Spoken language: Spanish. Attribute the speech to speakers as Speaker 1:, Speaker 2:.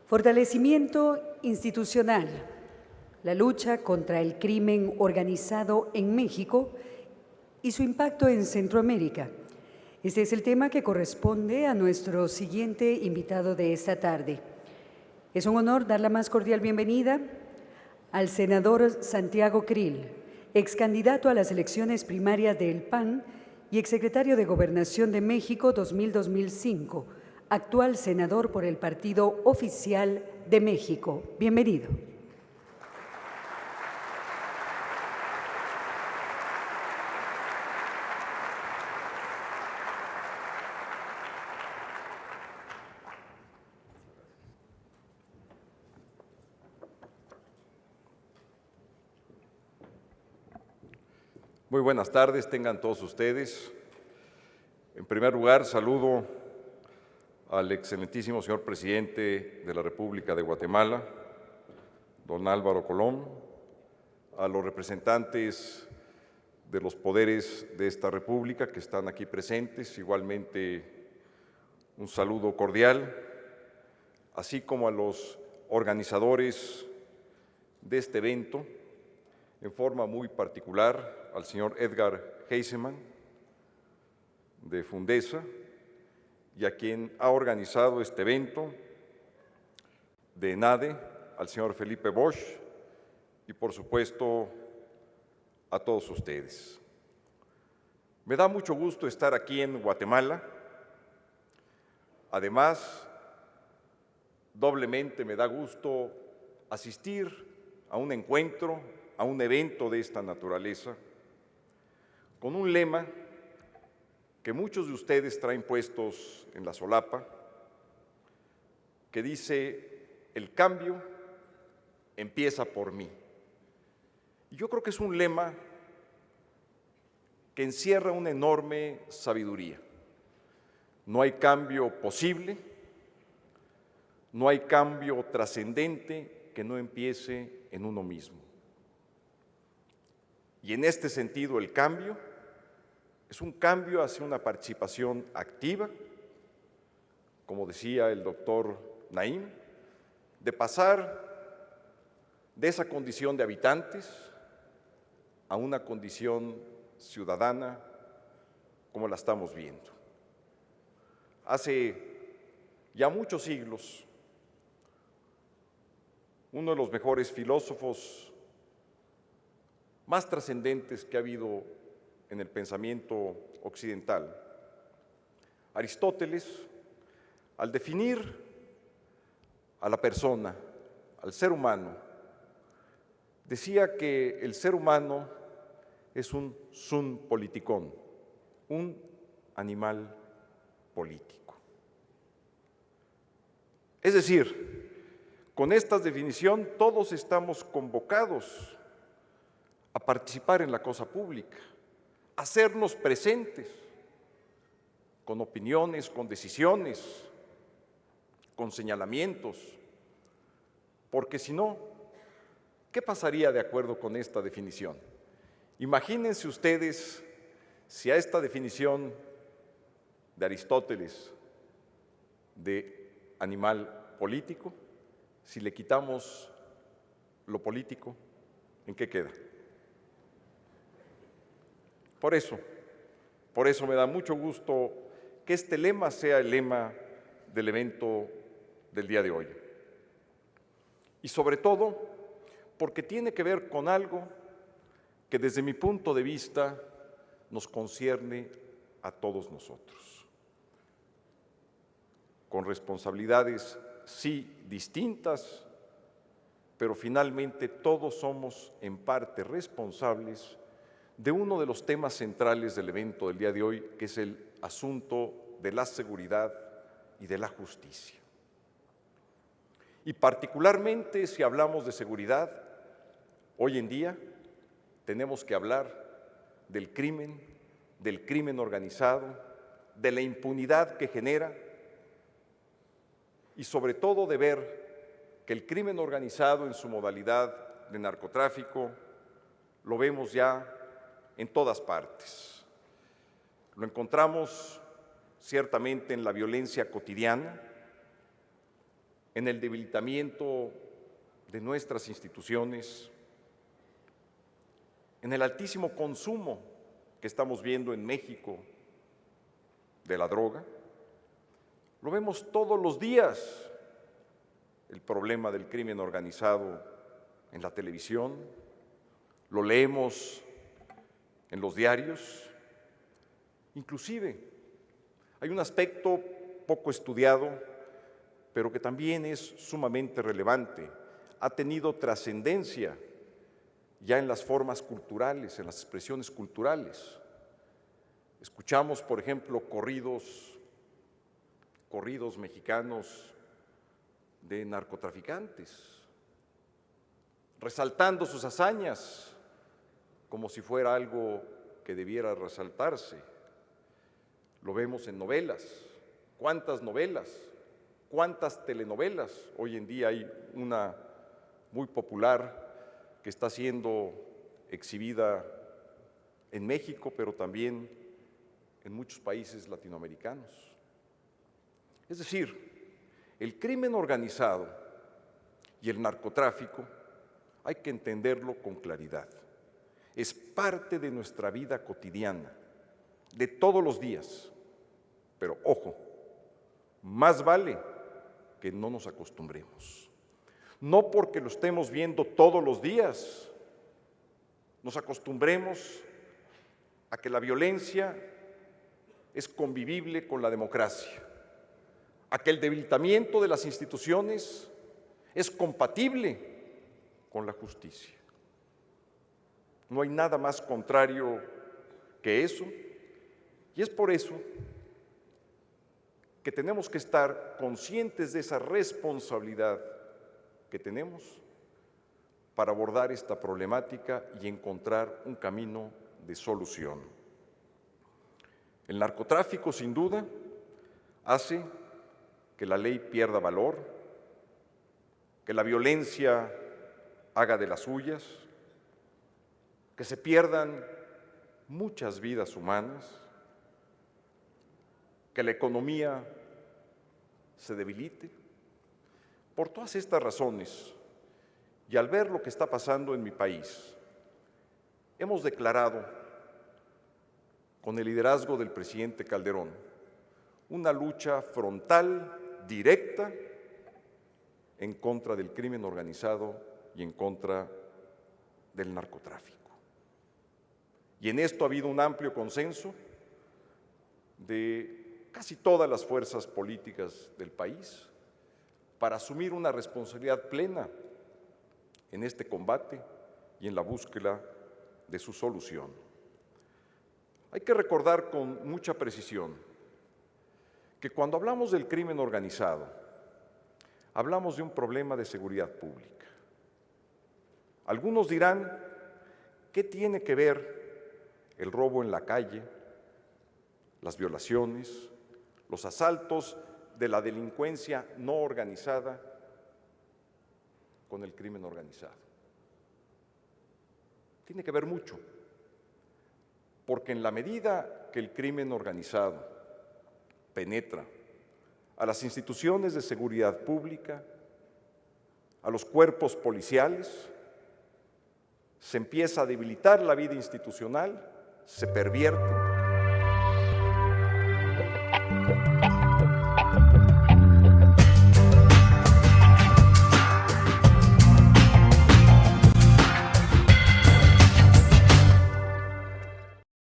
Speaker 1: Fortalecimiento institucional. La lucha contra el crimen organizado en México y su impacto en Centroamérica. Este es el tema que corresponde a nuestro siguiente invitado de esta tarde. Es un honor dar la más cordial bienvenida al senador Santiago Krill, ex candidato a las elecciones primarias del PAN y exsecretario de Gobernación de México 2000-2005, actual senador por el Partido Oficial de México. Bienvenido.
Speaker 2: Muy buenas tardes, tengan todos ustedes. En primer lugar, saludo al excelentísimo señor presidente de la República de Guatemala, don Álvaro Colón, a los representantes de los poderes de esta República que están aquí presentes, igualmente un saludo cordial, así como a los organizadores de este evento, en forma muy particular al señor Edgar Heiseman de Fundesa y a quien ha organizado este evento, de ENADE, al señor Felipe Bosch y por supuesto a todos ustedes. Me da mucho gusto estar aquí en Guatemala. Además, doblemente me da gusto asistir a un encuentro, a un evento de esta naturaleza, con un lema que muchos de ustedes traen puestos en la solapa, que dice: el cambio empieza por mí. Y yo creo que es un lema que encierra una enorme sabiduría. No hay cambio posible, no hay cambio trascendente que no empiece en uno mismo. Y en este sentido, el cambio es un cambio hacia una participación activa, como decía el doctor Naim, de pasar de esa condición de habitantes a una condición ciudadana como la estamos viendo. Hace ya muchos siglos, uno de los mejores filósofos más trascendentes que ha habido en el pensamiento occidental, Aristóteles, al definir a la persona, al ser humano, decía que el ser humano es un sun politikon, un animal político. Es decir, con esta definición todos estamos convocados a participar en la cosa pública, a hacernos presentes, con opiniones, con decisiones, con señalamientos, porque si no, ¿qué pasaría de acuerdo con esta definición? Imagínense ustedes si a esta definición de Aristóteles de animal político, si le quitamos lo político, ¿en qué queda? Por eso me da mucho gusto que este lema sea el lema del evento del día de hoy. Y sobre todo, porque tiene que ver con algo que desde mi punto de vista nos concierne a todos nosotros. Con responsabilidades, sí, distintas, pero finalmente todos somos en parte responsables de uno de los temas centrales del evento del día de hoy, que es el asunto de la seguridad y de la justicia. Y particularmente si hablamos de seguridad, hoy en día tenemos que hablar del crimen organizado, de la impunidad que genera y sobre todo de ver que el crimen organizado en su modalidad de narcotráfico, lo vemos ya en todas partes. Lo encontramos ciertamente en la violencia cotidiana, en el debilitamiento de nuestras instituciones, en el altísimo consumo que estamos viendo en México de la droga. Lo vemos todos los días, el problema del crimen organizado en la televisión, lo leemos en los diarios. Inclusive, hay un aspecto poco estudiado, pero que también es sumamente relevante. Ha tenido trascendencia ya en las formas culturales, en las expresiones culturales. Escuchamos, por ejemplo, corridos mexicanos de narcotraficantes, resaltando sus hazañas como si fuera algo que debiera resaltarse. Lo vemos en novelas. ¿Cuántas novelas? ¿Cuántas telenovelas? Hoy en día hay una muy popular que está siendo exhibida en México, pero también en muchos países latinoamericanos. Es decir, el crimen organizado y el narcotráfico hay que entenderlo con claridad. Es parte de nuestra vida cotidiana, de todos los días. Pero ojo, más vale que no nos acostumbremos. No porque lo estemos viendo todos los días, nos acostumbremos a que la violencia es convivible con la democracia, a que el debilitamiento de las instituciones es compatible con la justicia. No hay nada más contrario que eso, y es por eso que tenemos que estar conscientes de esa responsabilidad que tenemos para abordar esta problemática y encontrar un camino de solución. El narcotráfico, sin duda, hace que la ley pierda valor, que la violencia haga de las suyas, que se pierdan muchas vidas humanas, que la economía se debilite. Por todas estas razones, y al ver lo que está pasando en mi país, hemos declarado, con el liderazgo del presidente Calderón, una lucha frontal, directa, en contra del crimen organizado y en contra del narcotráfico. Y en esto ha habido un amplio consenso de casi todas las fuerzas políticas del país para asumir una responsabilidad plena en este combate y en la búsqueda de su solución. Hay que recordar con mucha precisión que cuando hablamos del crimen organizado, hablamos de un problema de seguridad pública. Algunos dirán, ¿qué tiene que ver el robo en la calle, las violaciones, los asaltos de la delincuencia no organizada con el crimen organizado? Tiene que ver mucho, porque en la medida que el crimen organizado penetra a las instituciones de seguridad pública, a los cuerpos policiales, se empieza a debilitar la vida institucional, se pervierte.